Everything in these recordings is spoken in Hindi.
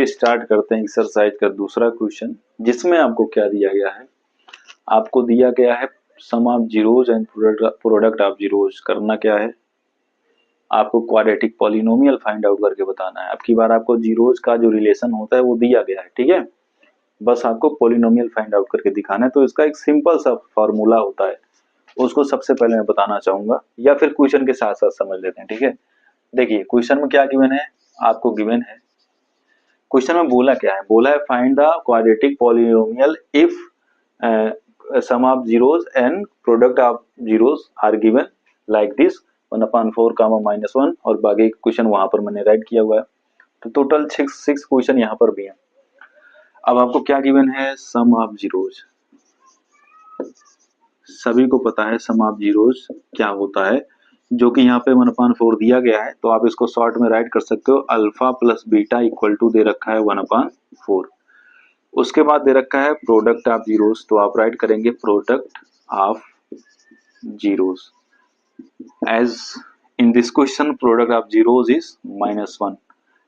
चलिए स्टार्ट करते हैं एक्सरसाइज का दूसरा क्वेश्चन, जिसमें आपको क्या दिया गया है। आपको दिया गया है sum of zeros and product of zeros. करना क्या है, आपको क्वाड्रेटिक पॉलिनोमियल फाइंड आउट करके बताना है। अब की बार आपको जीरोज का जो रिलेशन होता है वो दिया गया है, ठीक है। बस आपको पॉलिनोमियल फाइंड आउट करके दिखाना है। तो इसका एक सिंपल सा फॉर्मूला होता है, उसको सबसे पहले मैं बताना चाहूंगा, या फिर क्वेश्चन के साथ साथ समझ लेते हैं, ठीक है। देखिए क्वेश्चन में क्या गिवन है, आपको गिवन है, क्वेश्चन में बोला क्या है, बोला है find the quadratic polynomial if sum of zeros and product of zeros are given like this 1/4 -1, और बाकी क्वेश्चन वहां पर मैंने राइट किया हुआ है। तो टोटल सिक्स क्वेश्चन यहाँ पर भी है। अब आपको क्या गिवन है, सम ऑफ जीरोज। सभी को पता है सम ऑफ जीरोज क्या होता है, जो कि यहाँ पे 1/4 दिया गया है। तो आप इसको शॉर्ट में राइट कर सकते हो, alpha plus beta equal to दे रखा है 1/4। उसके बाद दे रखा है प्रोडक्ट ऑफ जीरोस, तो आप राइट करेंगे product of zeros. As in this question product of zeros is -1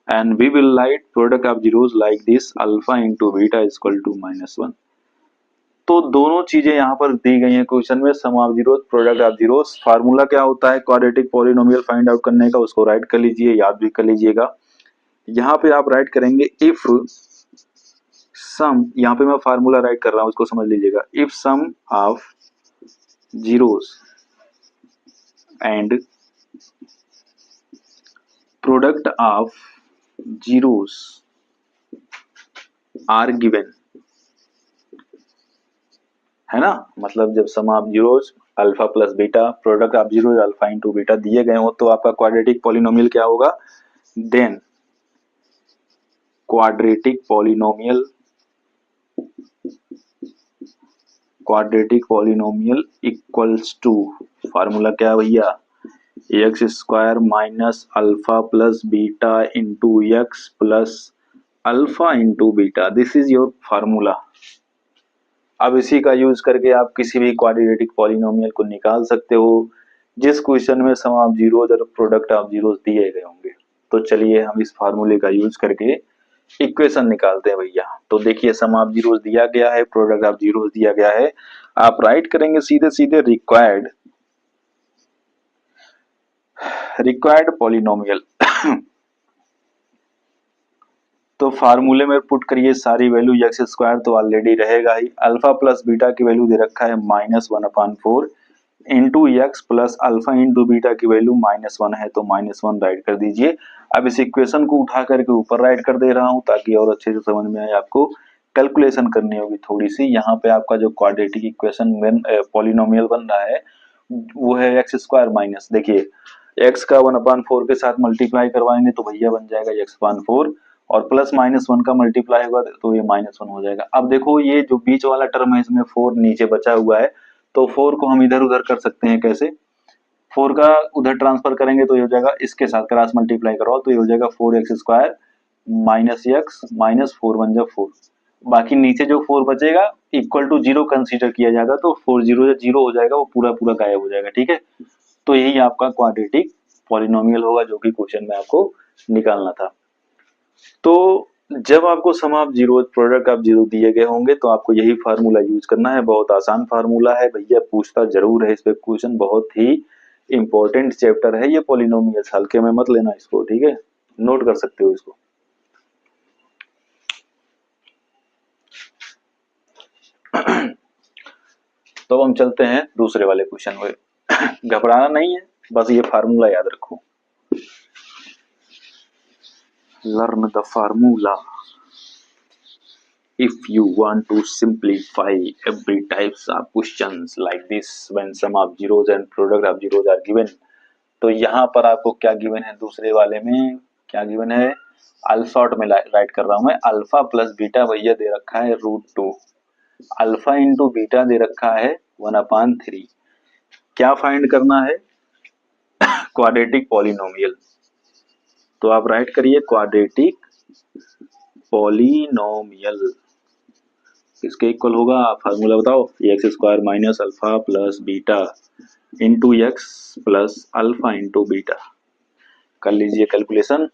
and we will write product of zeros like this alpha into beta equal to -1। तो दोनों चीजें यहाँ पर दी गई हैं क्वेश्चन में, sum of zeros product of zeros. Formula क्या होता है क्वाड्रेटिक पॉलिनोमियल फाइंड आउट करने का, उसको राइट कर लीजिए, याद भी कर लीजिएगा। यहाँ पे आप राइट करेंगे इफ सम, यहाँ पे मैं फार्मूला राइट कर रहा हूं, उसको समझ लीजिएगा। If sum of zeros and product of zeros are given, है ना। मतलब जब sum of zeros alpha plus beta product of zeros alpha into beta दिए गए हो, तो आपका क्वाड्रेटिक पॉलिनोमियल क्या होगा, then quadratic polynomial equals to, formula क्या है भैया, x square minus alpha plus beta into x plus alpha into beta. This is your formula. अब इसी का यूज करके आप किसी भी क्वाड्रेटिक पॉलिनोमियल को निकाल सकते हो, जिस क्वेश्चन में सम ऑफ जीरोस और प्रोडक्ट ऑफ जीरोस दिए गए होंगे। तो चलिए हम इस फार्मूले का यूज करके इक्वेशन निकालते हैं भैया। तो देखिए सम ऑफ जीरोस दिया गया है, प्रोडक्ट ऑफ जीरोस दिया गया है, आप राइट करेंगे सीधे सीधे रिक्वायर्ड पॉलिनोमियल। तो फार्मूले में पुट करिए सारी वैल्यू, एक्स स्क्वायर तो ऑलरेडी रहेगा ही, अल्फा प्लस बीटा की वैल्यू दे रखा है -1/4 into x plus alpha into beta की वैल्यू -1 है, तो -1 राइट कर दीजिए। अब इस इक्वेशन को उठा करके ऊपर राइट कर दे रहा हूं, ताकि और अच्छे से समझ में आए। आपको कैलकुलेशन करनी होगी थोड़ी सी। यहाँ पे आपका जो क्वाड्रेटिक इक्वेशन पॉलिनोमियल बन रहा है वो है एक्स स्क्वायर माइनस, देखिए एक्स का 1/4 के साथ मल्टीप्लाई करवाएंगे तो भैया बन जाएगा x/4, और प्लस -1 का मल्टीप्लाई होगा तो ये -1 हो जाएगा। अब देखो ये जो बीच वाला टर्म है, इसमें 4 नीचे बचा हुआ है, तो 4 को हम इधर उधर कर सकते हैं। कैसे, 4 का उधर ट्रांसफर करेंगे तो ये हो जाएगा, इसके साथ क्रॉस मल्टीप्लाई करो तो ये हो जाएगा 4x square minus x minus 4 1 जा 4। बाकी नीचे जो 4 बचेगा इक्वल टू 0 कंसीडर किया जाएगा, तो 4 0 0 हो जाएगा, वो पूरा पूरा गायब हो जाएगा, ठीक है। तो यही आपका क्वाड्रेटिक पॉलिनोमियल होगा, जो कि क्वेश्चन में आपको निकालना था। तो जब आपको sum of zero product of zero दिए गए होंगे, तो आपको यही फार्मूला यूज करना है। बहुत आसान फार्मूला है भैया, पूछता जरूर है इस पे क्वेश्चन, बहुत ही इंपॉर्टेंट चैप्टर है ये पॉलिनोमियल्स, हल्के में मत लेना इसको, ठीक है, नोट कर सकते हो इसको। तो हम चलते हैं दूसरे वाले क्वेश्चन में। घबराना नहीं है, बस ये फार्मूला याद रखो। Learn the formula if you want to simplify every types of questions like this when sum of zeros and product of zeros are given। तो यहाँ पर आपको क्या गिवन है, दूसरे वाले में क्या गिवन है, शॉर्ट में राइट कर रहा हूं मैं, अल्फा प्लस बीटा भैया दे रखा है √2, अल्फा इंटू बीटा दे रखा है 1/3। क्या फाइंड करना है, क्वाड्रेटिक पॉलिनोमियल। तो आप राइट करिए क्वाड्रेटिक पॉलिनोमियल, इसके इक्वल होगा, फार्मूला बताओ, x square minus alpha plus beta into x plus alpha into beta. कर लीजिए कैलकुलेशन,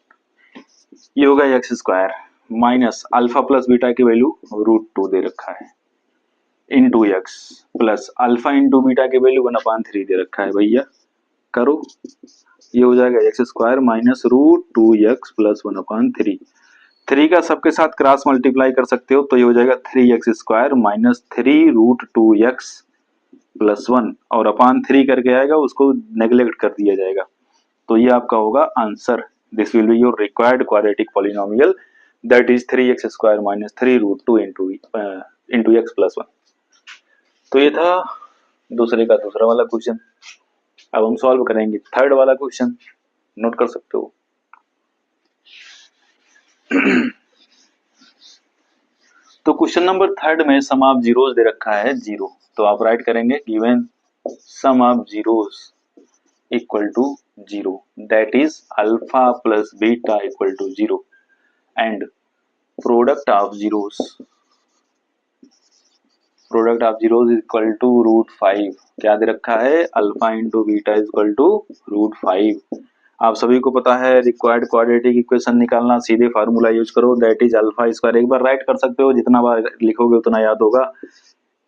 ये होगा x square minus alpha plus beta की वैल्यू √2 दे रखा है into x plus alpha into beta की वैल्यू 1/3 दे रखा है भैया। करो, ये हो जाएगा x square minus √2x plus 1/3। 3 का सबके साथ क्रॉस मल्टीप्लाई कर सकते हो तो ये हो जाएगा 3x square minus 3√2x plus 1 और अपान 3 करके आएगा, उसको नेग्लेक्ट कर दिया जाएगा। तो ये आपका होगा answer. This will be your required quadratic polynomial that is 3x square minus 3√2 into x plus 1। तो ये था दूसरे का दूसरा वाला क्वेश्चन। अब हम सॉल्व करेंगे थर्ड वाला क्वेश्चन, नोट कर सकते हो। तो क्वेश्चन नंबर थर्ड में सम ऑफ जीरोस दे रखा है 0, तो आप राइट करेंगे given sum of zeros equal to 0 that is alpha plus beta equal to 0 and product of zeros equal to √5। क्या दे रखा है? Alpha into beta equal to √5। आप सभी को पता है रिक्वायर्ड क्वाड्रेटिक इक्वेशन निकालना, सीधे फार्मूला यूज करो दैट इज अल्फा स्क्वायर। एक बार राइट कर सकते हो, जितना बार लिखोगे उतना याद होगा।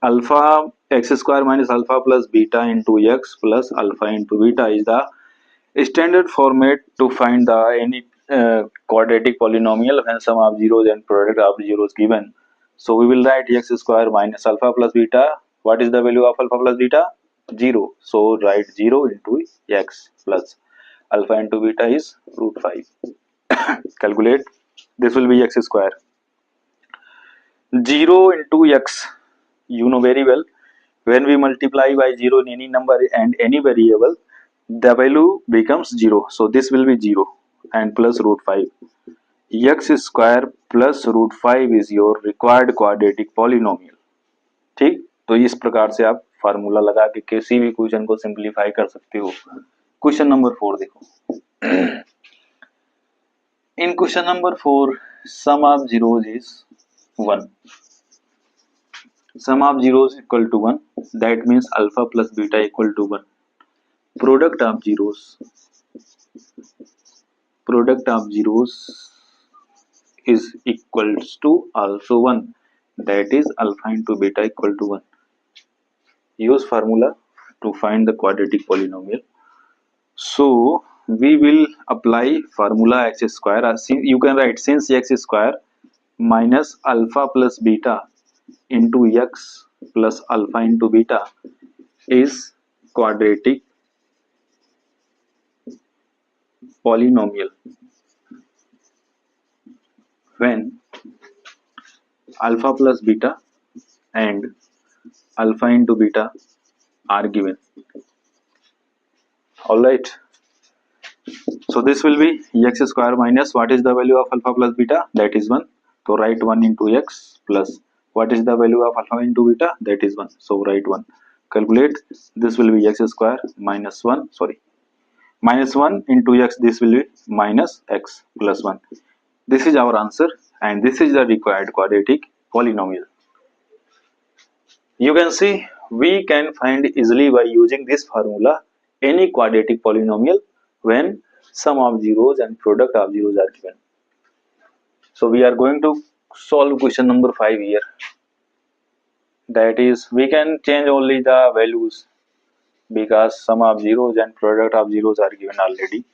Alpha x square minus alpha plus beta into x plus alpha into beta is the standard format to find the any quadratic polynomial when sum of zeros and product of zeros given. So we will write x square minus alpha plus beta. What is the value of alpha plus beta? 0. So write 0 into x plus alpha into beta is √5. Calculate. This will be x square. 0 into x. You know very well. When we multiply by 0 in any number and any variable, the value becomes 0. So this will be 0 and plus √5. x square plus √5 is your required quadratic polynomial. ठीक, तो इस प्रकार से आप फार्मूला लगा के किसी भी क्वेश्चन को सिंप्लीफाई कर सकते हो। क्वेश्चन नंबर 4 देखो। In question number 4 sum of zeros is 1। Sum of zeros equal to 1 that means alpha plus beta equal to 1। Product of zeros is equals to also 1, that is alpha into beta equal to 1. Use formula to find the quadratic polynomial. So we will apply formula x square. You can write since x square minus alpha plus beta into x plus alpha into beta is quadratic polynomial when alpha plus beta and alpha into beta are given. All right, so this will be x square minus what is the value of alpha plus beta, that is 1. So write 1 into x plus what is the value of alpha into beta, that is 1. So write 1. Calculate. This will be x square minus 1, sorry, minus 1 into x, this will be minus x plus 1. This is our answer and this is the required quadratic polynomial. You can see we can find easily by using this formula any quadratic polynomial when sum of zeros and product of zeros are given. So we are going to solve question number 5 here. That is, we can change only the values because sum of zeros and product of zeros are given already.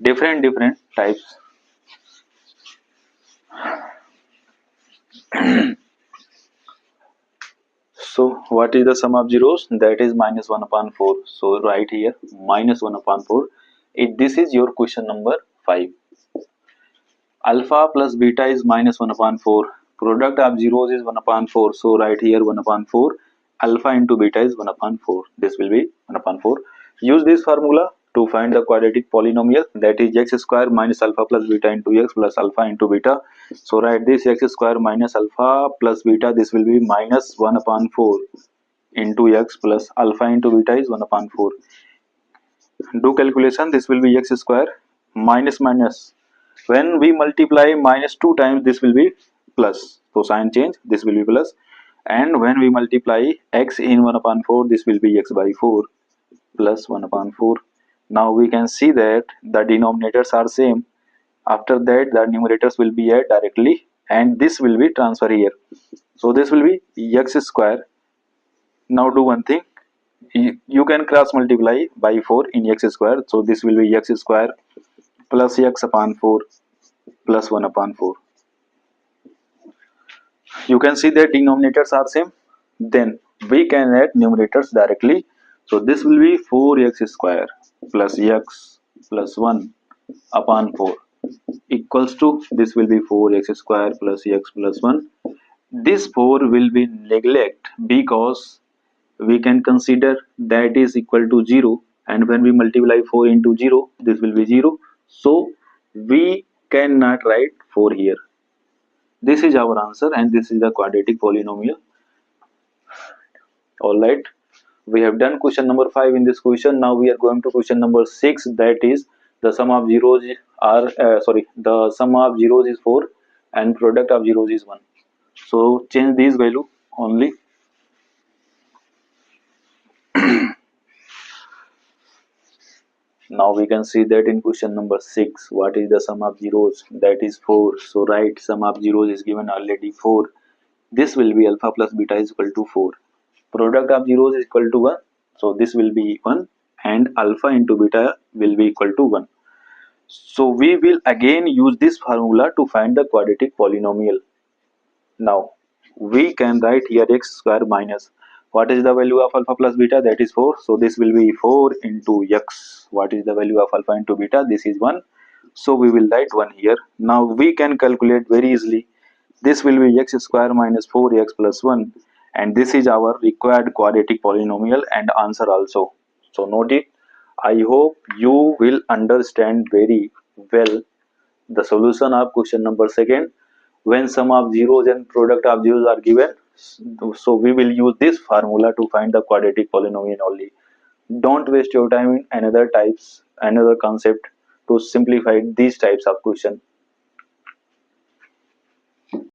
Different types. So what is the sum of zeros? That is minus 1/4. So right here minus 1/4. This is your question number 5. Alpha plus beta is minus 1/4. Product of zeros is 1/4. So right here 1/4. Alpha into beta is 1/4. This will be 1/4. Use this formula to find the quadratic polynomial, that is x square minus alpha plus beta into x plus alpha into beta. So write this x square minus alpha plus beta, this will be minus 1/4 into x plus alpha into beta is 1/4. Do calculation. This will be x square minus minus. When we multiply minus 2 times, this will be plus. So sign change, this will be plus. And when we multiply x in 1/4, this will be x by 4 plus 1/4. Now we can see that the denominators are same. After that the numerators will be added directly and this will be transfer here. So this will be x square. Now do one thing, you can cross multiply by 4 in x square, so this will be x square plus x upon 4 plus 1 upon 4. You can see that denominators are same, then we can add numerators directly. So this will be 4x square plus x plus 1 upon 4 equals to, this will be 4x square plus x plus 1. This 4 will be neglect because we can consider that is equal to 0, and when we multiply 4 into 0, this will be 0, so we cannot write 4 here. This is our answer and this is the quadratic polynomial. Alright, we have done question number 5 in this question. Now we are going to question number 6, that is the sum of zeros are the sum of zeros is 4 and product of zeros is 1. So change these value only. Now we can see that in question number 6, what is the sum of zeros? That is 4. So right, sum of zeros is given already 4. This will be alpha plus beta is equal to 4. Product of zeros is equal to 1. So this will be 1 and alpha into beta will be equal to 1. So we will again use this formula to find the quadratic polynomial. Now we can write here x square minus, what is the value of alpha plus beta? That is 4. So this will be 4 into x. What is the value of alpha into beta? This is 1. So we will write 1 here. Now we can calculate very easily. This will be x square minus 4x plus 1, and this is our required quadratic polynomial and answer also. So note it. I hope you will understand very well the solution of question number 2. When sum of zeros and product of zeros are given, so we will use this formula to find the quadratic polynomial only. Don't waste your time in another concept to simplify these types of question.